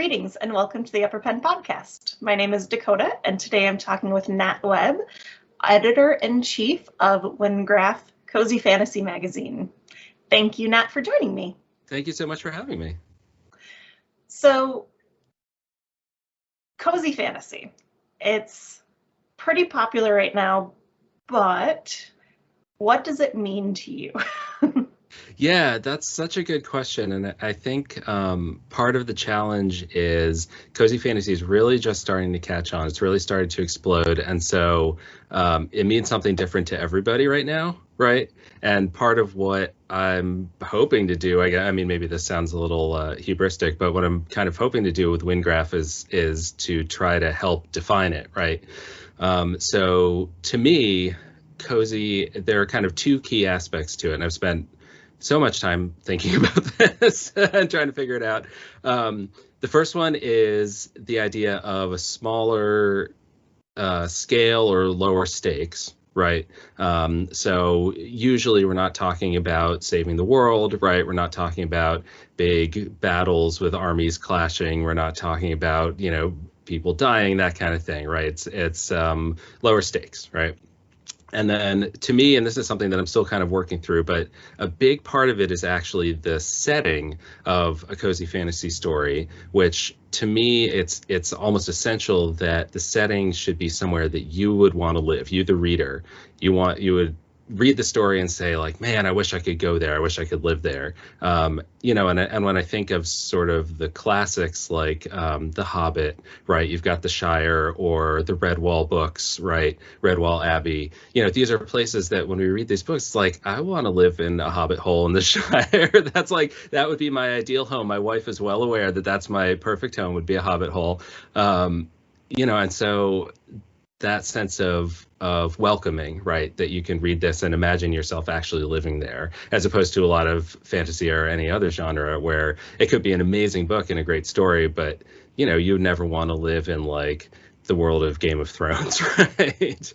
Greetings and welcome to the Upper Pen Podcast. My name is Dakota, and today I'm talking with Nat Webb, Editor-in-Chief of Wyngraf Cozy Fantasy Magazine. Thank you, Nat, for joining me. Thank you so much for having me. So, cozy fantasy. It's pretty popular right now, but what does it mean to you? Yeah, that's such a good question. And I think part of the challenge is cozy fantasy is really just starting to catch on. It's really started to explode. And so it means something different to everybody right now, right? And part of what I'm hoping to do, I mean, maybe this sounds a little hubristic, but what I'm kind of hoping to do with Wyngraf is to try to help define it, right? So to me, cozy, there are kind of two key aspects to it. And I've spent so much time thinking about this and trying to figure it out. The first one is the idea of a smaller scale or lower stakes, right? So usually we're not talking about saving the world, right? We're not talking about big battles with armies clashing. We're not talking about, people dying, that kind of thing, right? It's lower stakes, right? And then to me, and this is something that I'm still kind of working through, but a big part of it is actually the setting of a cozy fantasy story, which to me, it's almost essential that the setting should be somewhere that you would want to live. You, the reader, you would read the story and say like, man, I wish I could go there. I wish I could live there. And when I think of sort of the classics like The Hobbit, right? You've got the Shire or the Redwall books, right? Redwall Abbey. These are places that when we read these books, it's like, I want to live in a hobbit hole in the Shire. That would be my ideal home. My wife is well aware that that's my perfect home, would be a hobbit hole. And so that sense of welcoming, right, that you can read this and imagine yourself actually living there, as opposed to a lot of fantasy or any other genre where it could be an amazing book and a great story, but you would never want to live in like the world of Game of Thrones, right?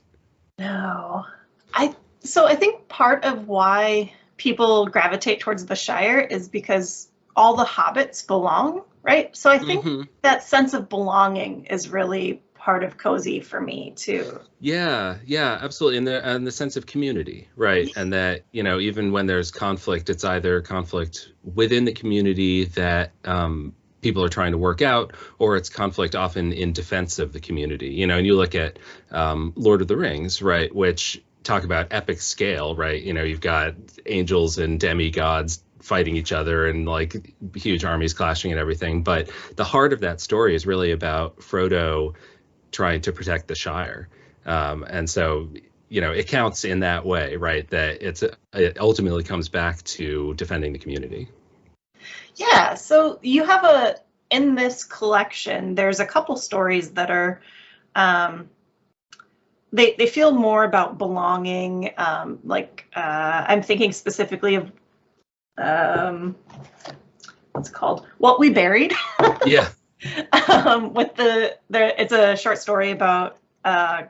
No. I think part of why people gravitate towards the Shire is because all the hobbits belong, right? So I think that sense of belonging is really part of cozy for me too. Yeah, absolutely. And the sense of community, right? And that, even when there's conflict, it's either conflict within the community that people are trying to work out, or it's conflict often in defense of the community. And you look at Lord of the Rings, right, which talk about epic scale, right? You've got angels and demigods fighting each other and like huge armies clashing and everything. But the heart of that story is really about Frodo trying to protect the Shire. And so, it counts in that way, right? That it ultimately comes back to defending the community. Yeah. So you have in this collection, there's a couple stories that are, they feel more about belonging. I'm thinking specifically of, what's it called? What We Buried. Yeah. It's a short story about a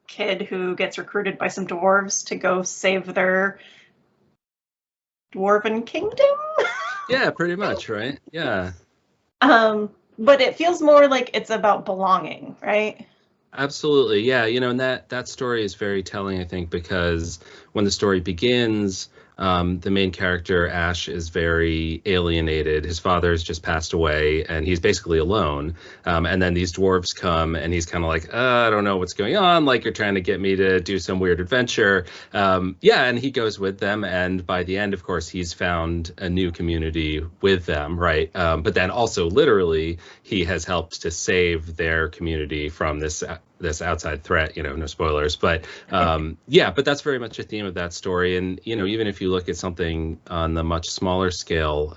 kid who gets recruited by some dwarves to go save their dwarven kingdom. Yeah, pretty much, right? Yeah. But it feels more like it's about belonging, right? Absolutely. Yeah. And that story is very telling, I think, because when the story begins, the main character, Ash, is very alienated. His father has just passed away and he's basically alone. And then these dwarves come and he's kind of like, I don't know what's going on. Like, you're trying to get me to do some weird adventure. And he goes with them. And by the end, of course, he's found a new community with them. Right. But then also literally he has helped to save their community from this outside threat, no spoilers, but but that's very much a theme of that story. And, even if you look at something on the much smaller scale,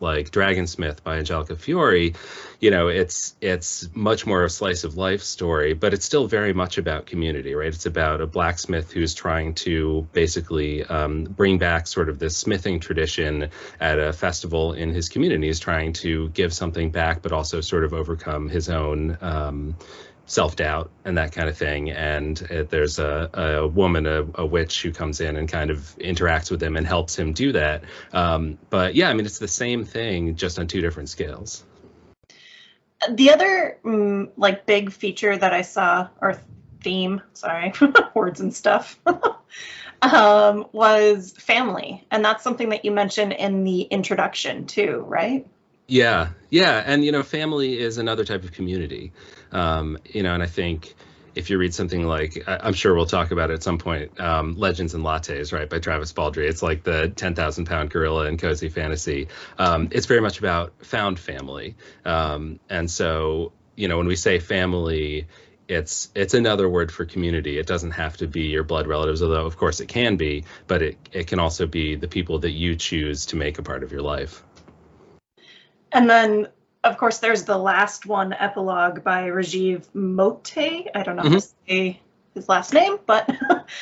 like Dragonsmith by Angelica Fiore, it's much more a slice of life story, but it's still very much about community, right? It's about a blacksmith who's trying to basically bring back sort of this smithing tradition at a festival in his community. He's trying to give something back, but also sort of overcome his own self-doubt and that kind of thing. And there's a woman, a witch, who comes in and kind of interacts with him and helps him do that. But yeah, I mean, it's the same thing, just on two different scales. The other like big feature that I saw, or theme, sorry, words and stuff, was family. And that's something that you mentioned in the introduction too, right? Yeah, and family is another type of community, and I think if you read something like, I'm sure we'll talk about it at some point, Legends and Lattes, right, by Travis Baldree. It's like the 10,000-pound gorilla in cozy fantasy. It's very much about found family, and so when we say family, it's another word for community. It doesn't have to be your blood relatives, although of course it can be, but it can also be the people that you choose to make a part of your life. And then, of course, there's the last one, Epilogue by Rajiv Mote. I don't know how to say his last name, but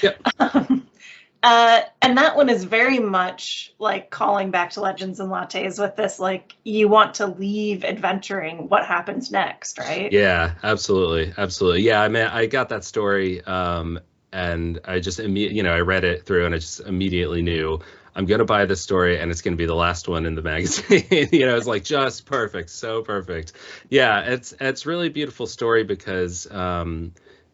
yep. And that one is very much like calling back to Legends and Lattes with this, like, you want to leave adventuring, what happens next, right? Yeah, absolutely. Yeah, I mean, I got that story, and I just I read it through, and I just immediately knew I'm going to buy this story, and it's going to be the last one in the magazine. It's like just perfect, so perfect. Yeah, it's really a beautiful story because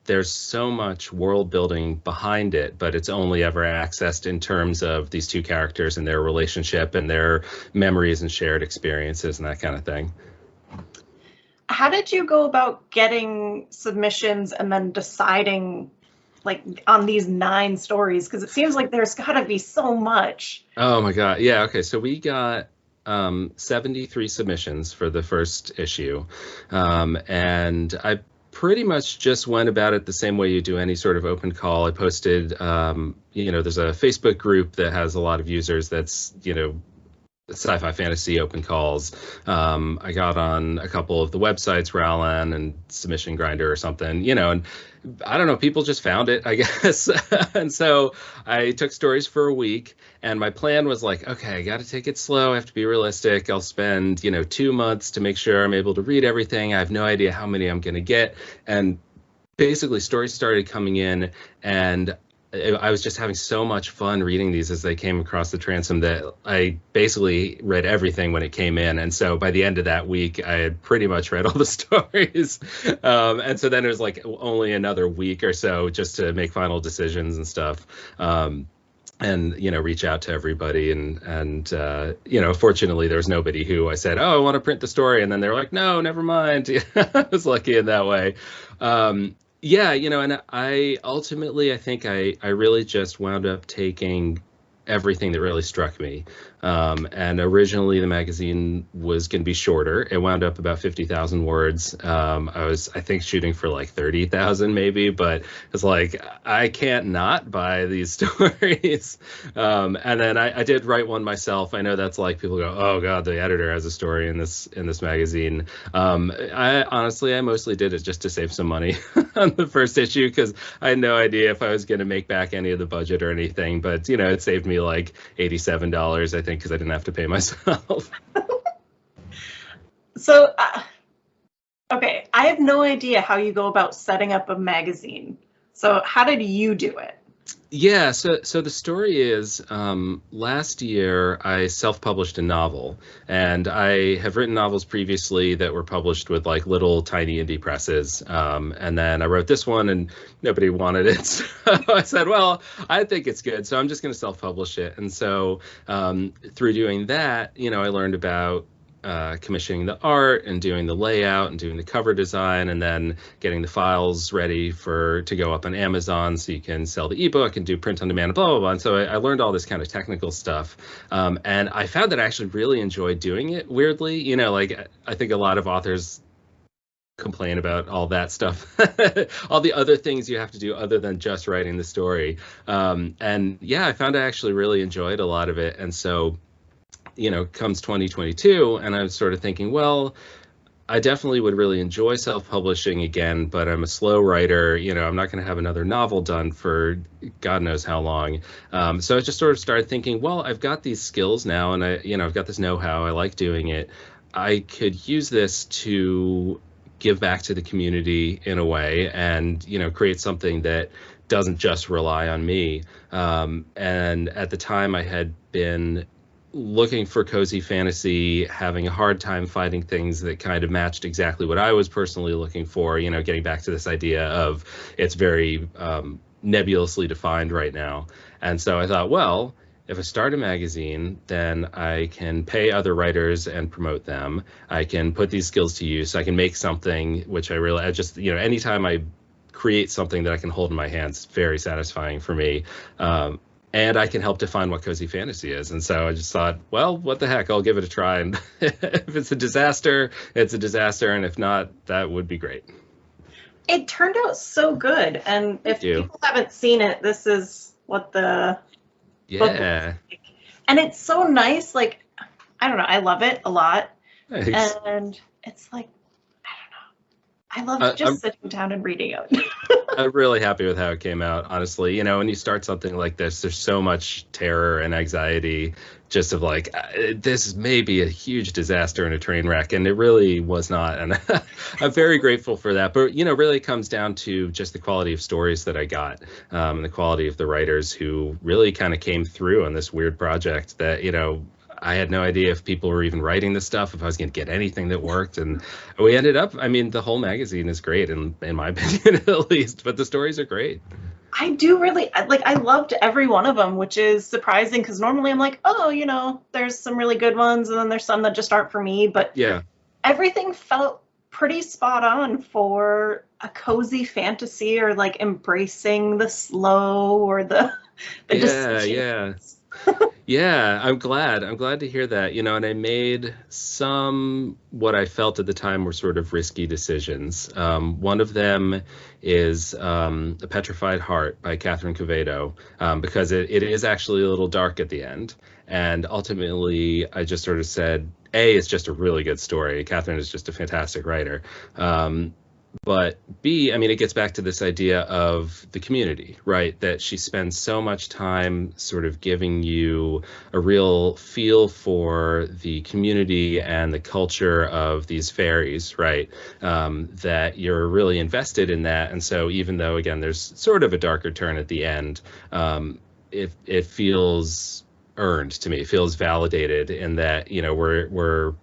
there's so much world building behind it, but it's only ever accessed in terms of these two characters and their relationship and their memories and shared experiences and that kind of thing. How did you go about getting submissions and then deciding like on these 9 stories? Because it seems like there's got to be so much. Oh my God. Yeah. Okay. So we got 73 submissions for the first issue. And I pretty much just went about it the same way you do any sort of open call. I posted, there's a Facebook group that has a lot of users that's, sci-fi fantasy open calls. I got on a couple of the websites, Rowland and Submission Grinder or something, and I don't know, people just found it, I guess. And so I took stories for a week, and my plan was like, okay, I got to take it slow. I have to be realistic. I'll spend, 2 months to make sure I'm able to read everything. I have no idea how many I'm going to get. And basically stories started coming in, and I was just having so much fun reading these as they came across the transom that I basically read everything when it came in. And so by the end of that week, I had pretty much read all the stories. And so then it was like only another week or so just to make final decisions and stuff. And reach out to everybody. And fortunately, there was nobody who I said, oh, I want to print the story. And then they were like, no, never mind. I was lucky in that way. Yeah, and I ultimately, I think I really just wound up taking everything that really struck me. And originally the magazine was going to be shorter. It wound up about 50,000 words. I was, I think, shooting for like 30,000 maybe, but it's like, I can't not buy these stories. And then I did write one myself. I know that's like, people go, oh God, the editor has a story in this magazine. I mostly did it just to save some money on the first issue, because I had no idea if I was going to make back any of the budget or anything, but it saved me like $87, I think, because I didn't have to pay myself. So, okay, I have no idea how you go about setting up a magazine. So how did you do it? Yeah, so the story is, last year I self-published a novel, and I have written novels previously that were published with like little tiny indie presses, and then I wrote this one and nobody wanted it, so I said, well, I think it's good, so I'm just going to self-publish it. And so through doing that, I learned about commissioning the art and doing the layout and doing the cover design, and then getting the files ready to go up on Amazon so you can sell the ebook and do print on demand, blah, blah, blah. And so I learned all this kind of technical stuff. And I found that I actually really enjoyed doing it, weirdly. Like, I think a lot of authors complain about all that stuff, all the other things you have to do other than just writing the story. And yeah, I found I actually really enjoyed a lot of it. And so comes 2022, and I was sort of thinking, well, I definitely would really enjoy self-publishing again, but I'm a slow writer. I'm not going to have another novel done for God knows how long. So I just sort of started thinking, well, I've got these skills now, and I've got this know-how. I like doing it. I could use this to give back to the community in a way, and create something that doesn't just rely on me. And at the time, I had been looking for cozy fantasy, having a hard time finding things that kind of matched exactly what I was personally looking for, getting back to this idea of it's very nebulously defined right now. And so I thought, well, if I start a magazine, then I can pay other writers and promote them. I can put these skills to use. I can make something which I just, anytime I create something that I can hold in my hands, it's very satisfying for me. And I can help define what cozy fantasy is. And so I just thought, well, what the heck, I'll give it a try. And if it's a disaster, it's a disaster. And if not, that would be great. It turned out so good. And if people haven't seen it, this is what the book looks like. And it's so nice. Like, I don't know. I love it a lot. Nice. And it's like, I love just sitting down and reading it. I'm really happy with how it came out, honestly. When you start something like this, there's so much terror and anxiety just of like, this may be a huge disaster and a train wreck. And it really was not. And I'm very grateful for that. But, really it comes down to just the quality of stories that I got and the quality of the writers who really kind of came through on this weird project that, I had no idea if people were even writing this stuff, if I was going to get anything that worked. And we ended up, the whole magazine is great, in my opinion, at least. But the stories are great. I do really, I loved every one of them, which is surprising because normally I'm like, oh, there's some really good ones and then there's some that just aren't for me. But yeah, everything felt pretty spot on for a cozy fantasy or like embracing the slow or the decisions. Yeah, I'm glad to hear that, and I made some, what I felt at the time were sort of risky decisions. One of them is A Petrified Heart by Catherine Quevedo, because it is actually a little dark at the end. And ultimately, I just sort of said, A, it's just a really good story. Catherine is just a fantastic writer. But B, it gets back to this idea of the community, right? That she spends so much time sort of giving you a real feel for the community and the culture of these fairies, right? That you're really invested in that. And so even though, again, there's sort of a darker turn at the end, it feels earned to me. It feels validated in that, we're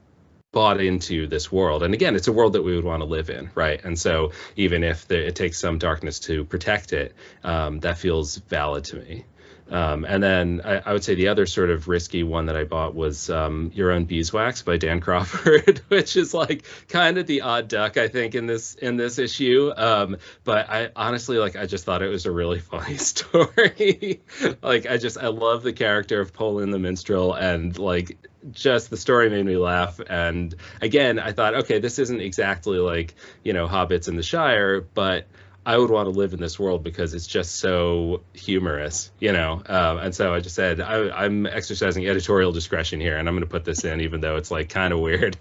bought into this world. And again, it's a world that we would want to live in, right? And so even if it takes some darkness to protect it, that feels valid to me. And then I would say the other sort of risky one that I bought was Your Own Beeswax by Dan Crawford, which is like kind of the odd duck, I think, in this issue. But I honestly, I just thought it was a really funny story. I love the character of Poland the Minstrel, and just the story made me laugh. And again, I thought, okay, this isn't exactly like, Hobbits in the Shire, but I would want to live in this world because it's just so humorous, and so I just said, I'm exercising editorial discretion here, and I'm going to put this in, even though it's kind of weird.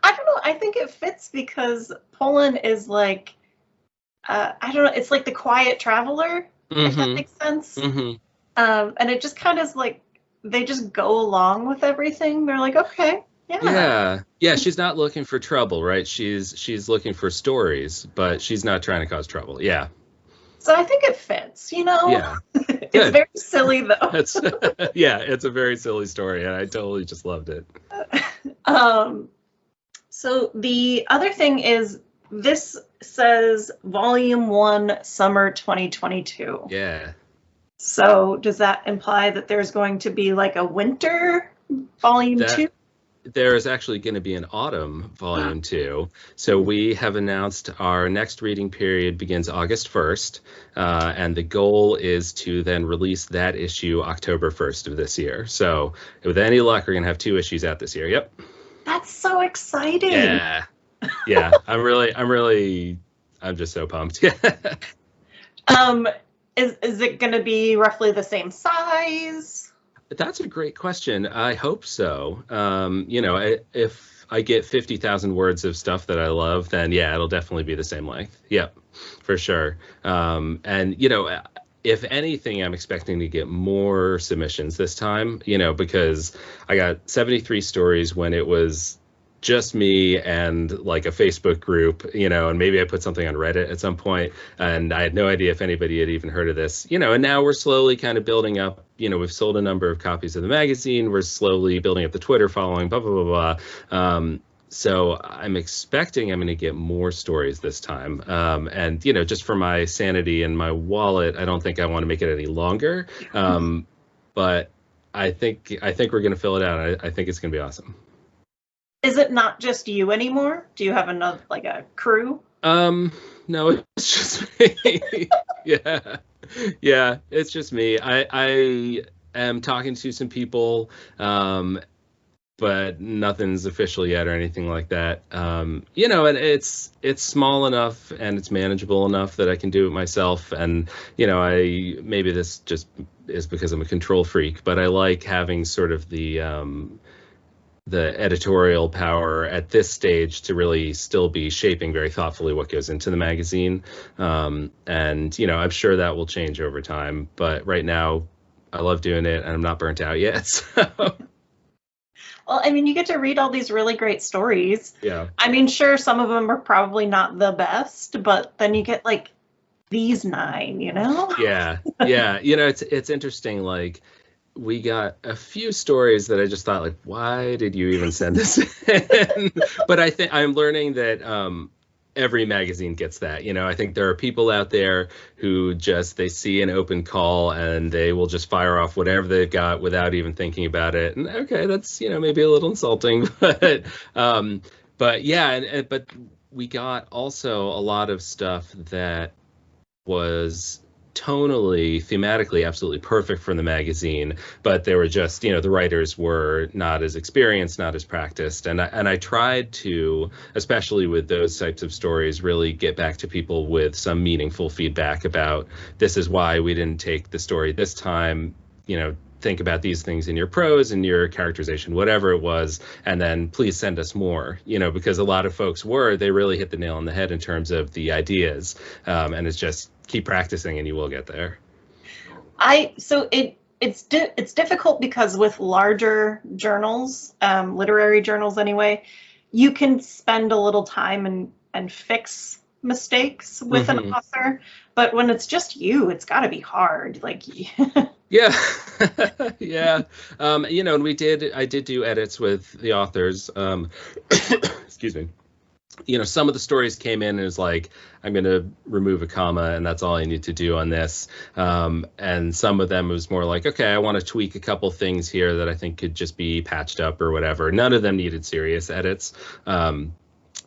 I don't know. I think it fits because Poland is I don't know. It's like the quiet traveler, if that makes sense. Mm-hmm. And it just kind of is they just go along with everything. They're like, okay. Yeah, she's not looking for trouble, right? She's looking for stories, but she's not trying to cause trouble. Yeah. So I think it fits, Yeah. It's very silly though. It's a very silly story, and I totally just loved it. So the other thing is this says Volume 1, Summer 2022. Yeah. So does that imply that there's going to be a winter Volume 2? There is actually going to be an autumn Volume 2. So we have announced our next reading period begins August 1st, and the goal is to then release that issue October 1st of this year. So with any luck, we're going to have 2 issues out this year. Yep. That's so exciting. Yeah. I'm just so pumped. Is it going to be roughly the same size? That's a great question. I hope so. If I get 50,000 words of stuff that I love, then yeah, it'll definitely be the same length. Yep, for sure. And if anything, I'm expecting to get more submissions this time, because I got 73 stories when it was just me and like a Facebook group, and maybe I put something on Reddit at some point, and I had no idea if anybody had even heard of this, and now we're slowly kind of building up, we've sold a number of copies of the magazine, we're slowly building up the Twitter following, blah, blah, blah, blah. So I'm expecting I'm going to get more stories this time. And, just for my sanity and my wallet, I don't think I want to make it any longer. But I think we're going to fill it out. I think it's going to be awesome. Is it not just you anymore? Do you have another, like a crew? No, it's just me. Yeah, it's just me. I am talking to some people, but nothing's official yet or anything like that. And it's small enough and it's manageable enough that I can do it myself. And, maybe this just is because I'm a control freak, but I like having sort of the editorial power at this stage to really still be shaping very thoughtfully what goes into the magazine. And, I'm sure that will change over time, but right now I love doing it and I'm not burnt out yet. So. Well, I mean, you get to read all these really great stories. Yeah. I mean, sure, some of them are probably not the best, but then you get like these 9, Yeah. It's interesting. Like, we got a few stories that I just thought, like, why did you even send this in? But I think I'm learning that every magazine gets that. I think there are people out there who they see an open call and they will just fire off whatever they've got without even thinking about it. And okay, that's, maybe a little insulting, but yeah, but we got also a lot of stuff that was tonally, thematically, absolutely perfect for the magazine, but they were just, the writers were not as experienced, not as practiced, and I tried to, especially with those types of stories, really get back to people with some meaningful feedback about this is why we didn't take the story this time, think about these things in your prose and your characterization, whatever it was, and then please send us more, because a lot of folks they really hit the nail on the head in terms of the ideas, and it's just keep practicing and you will get there. It's difficult because with larger journals, literary journals anyway, you can spend a little time and fix mistakes with an author, but when it's just you, it's got to be hard. Like, yeah, yeah. And I did do edits with the authors. Excuse me. Some of the stories came in and it was like, I'm going to remove a comma and that's all I need to do on this. And some of them was more like, okay, I want to tweak a couple things here that I think could just be patched up or whatever. None of them needed serious edits.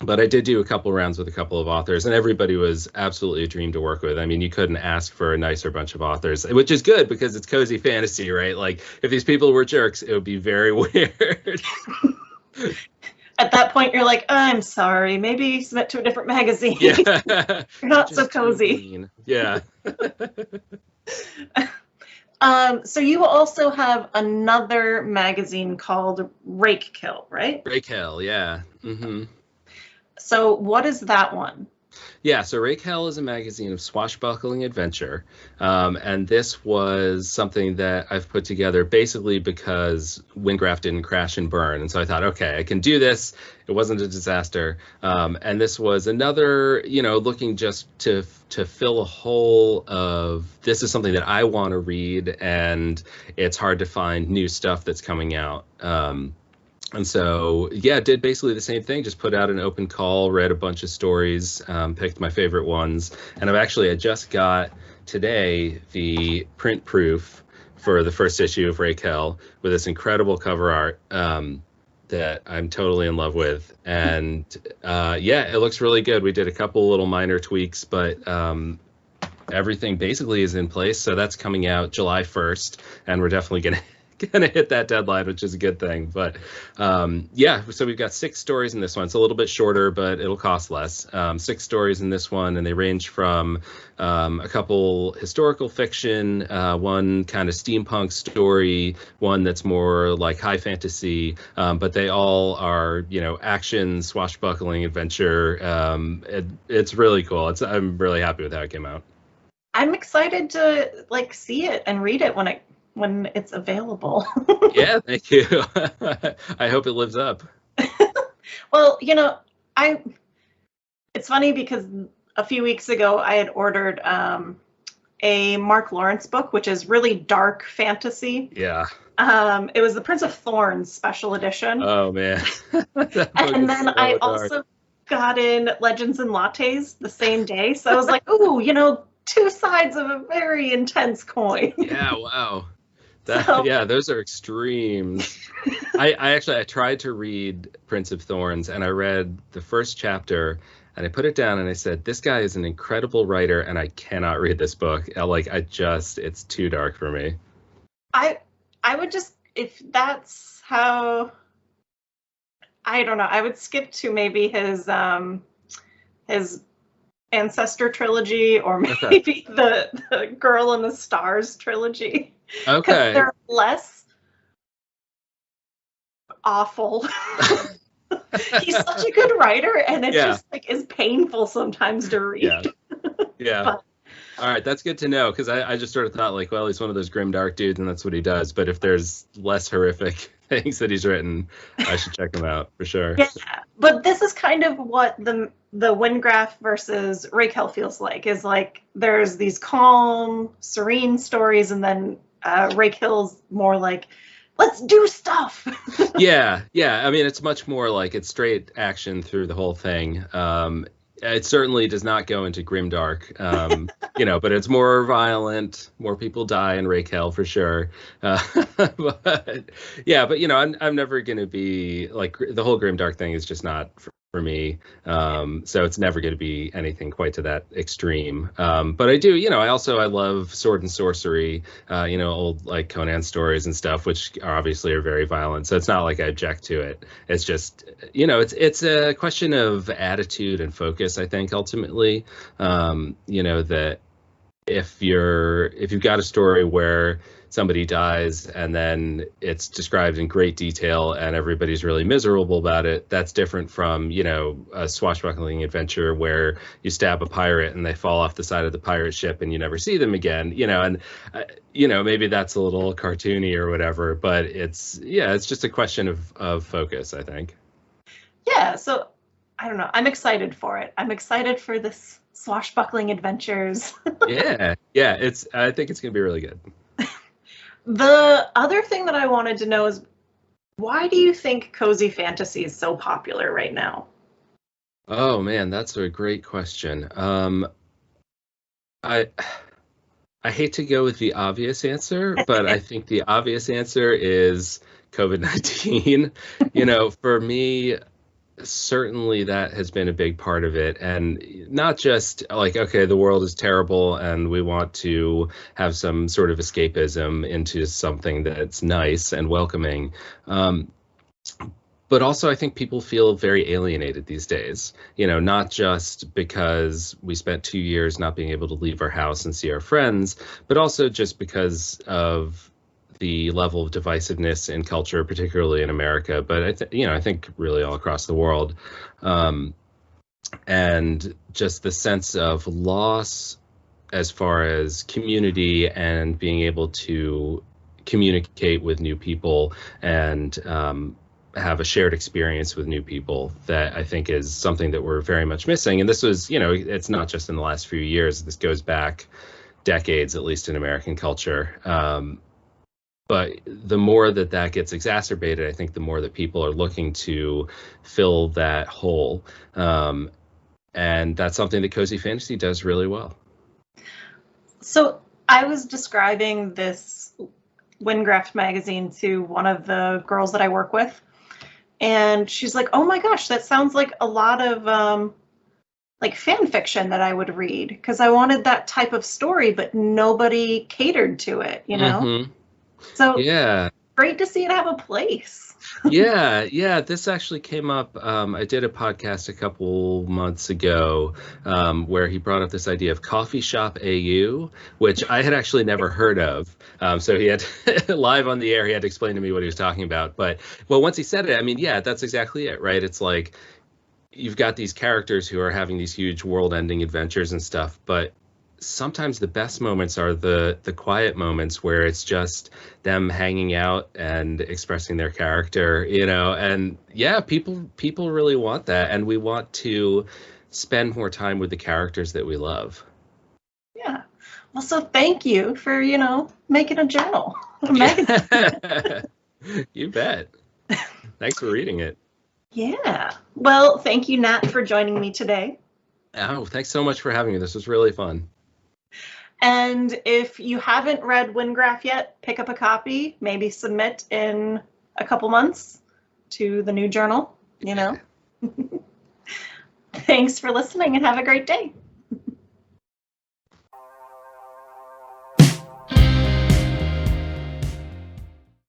But I did do a couple rounds with a couple of authors, and everybody was absolutely a dream to work with. I mean, you couldn't ask for a nicer bunch of authors, which is good because it's cozy fantasy, right? Like, if these people were jerks, it would be very weird. At that point, you're like, I'm sorry, maybe submit to a different magazine. Yeah. You're not so cozy. Yeah. So you also have another magazine called Rake Kill, right? Rake Kill, yeah. Mm-hmm. So what is that one? Yeah, so Rake Hell is a magazine of swashbuckling adventure, and this was something that I've put together basically because Wyngraf didn't crash and burn, and so I thought, okay, I can do this. It wasn't a disaster, and this was another, looking just to fill a hole of this is something that I want to read, and it's hard to find new stuff that's coming out. And so, yeah, did basically the same thing, just put out an open call, read a bunch of stories, picked my favorite ones. And I just got today the print proof for the first issue of Rake Hell with this incredible cover art that I'm totally in love with. And yeah, it looks really good. We did a couple little minor tweaks, but everything basically is in place. So that's coming out July 1st, and we're definitely going to hit that deadline, which is a good thing. But yeah, so we've got 6 stories in this one. It's a little bit shorter, but it'll cost less. 6 stories in this one, and they range from a couple historical fiction, one kind of steampunk story, one that's more like high fantasy, but they all are, action, swashbuckling, adventure. It's really cool. I'm really happy with how it came out. I'm excited to see it and read it when it's available. Yeah, thank you. I hope it lives up. Well, it's funny because a few weeks ago I had ordered a Mark Lawrence book, which is really dark fantasy. Yeah. It was the Prince of Thorns special edition. Oh man. And then so I dark. also got in Legends and Lattes the same day. So I was like, ooh, two sides of a very intense coin. Yeah, wow. So, yeah, those are extremes. I tried to read Prince of Thorns, and I read the first chapter, and I put it down and I said, this guy is an incredible writer, and I cannot read this book. It's too dark for me. I would just, if that's how, I don't know, I would skip to maybe his Ancestor trilogy, or maybe the Girl in the Stars trilogy. Okay. They're less awful. He's such a good writer, and it just is painful sometimes to read. Yeah. But, all right, that's good to know, because I just sort of thought well, he's one of those grim dark dudes and that's what he does. But if there's less horrific things that he's written, I should check him out for sure. Yeah, but this is kind of what the Wyngraf versus Raquel feels like, is there's these calm, serene stories, and then Raquel's more like, let's do stuff. yeah. I mean, it's much more it's straight action through the whole thing. It certainly does not go into grimdark, but it's more violent. More people die in Raquel for sure. But I'm never going to be the whole grimdark thing is just not for me. So it's never going to be anything quite to that extreme. But I do, I love sword and sorcery, old Conan stories and stuff, which obviously are very violent. So it's not I object to it. It's just, it's a question of attitude and focus, I think, ultimately, that if you've got a story where somebody dies and then it's described in great detail and everybody's really miserable about it, that's different from, a swashbuckling adventure where you stab a pirate and they fall off the side of the pirate ship and you never see them again, and maybe that's a little cartoony or whatever, but it's just a question of focus, I think. Yeah, so I don't know, I'm excited for it. I'm excited for this swashbuckling adventures. yeah, I think it's gonna be really good. The other thing that I wanted to know is, why do you think cozy fantasy is so popular right now? Oh man, that's a great question. I hate to go with the obvious answer, but I think the obvious answer is COVID-19. For me, certainly that has been a big part of it, and not just okay, the world is terrible and we want to have some sort of escapism into something that's nice and welcoming, but also I think people feel very alienated these days, not just because we spent 2 years not being able to leave our house and see our friends, but also just because of the level of divisiveness in culture, particularly in America, but I think really all across the world, and just the sense of loss as far as community and being able to communicate with new people and have a shared experience with new people, that I think is something that we're very much missing. And this was, it's not just in the last few years. This goes back decades, at least in American culture. But the more that gets exacerbated, I think the more that people are looking to fill that hole. And that's something that cozy fantasy does really well. So I was describing this Wyngraf magazine to one of the girls that I work with, and she's like, oh my gosh, that sounds like a lot of fan fiction that I would read, because I wanted that type of story, but nobody catered to it, Mm-hmm. So yeah, great to see it have a place. yeah. This actually came up. I did a podcast a couple months ago where he brought up this idea of coffee shop AU, which I had actually never heard of. So he had live on the air, he had to explain to me what he was talking about. But once he said it, I mean, yeah, that's exactly it, right? It's you've got these characters who are having these huge world-ending adventures and stuff, but sometimes the best moments are the quiet moments where it's just them hanging out and expressing their character, and yeah, people really want that, and we want to spend more time with the characters that we love. Yeah. Well, so thank you for, making a journal. You bet. Thanks for reading it. Yeah. Well, thank you, Nat, for joining me today. Oh, thanks so much for having me. This was really fun. And if you haven't read Wyngraf yet, pick up a copy, maybe submit in a couple months to the new journal, Thanks for listening and have a great day.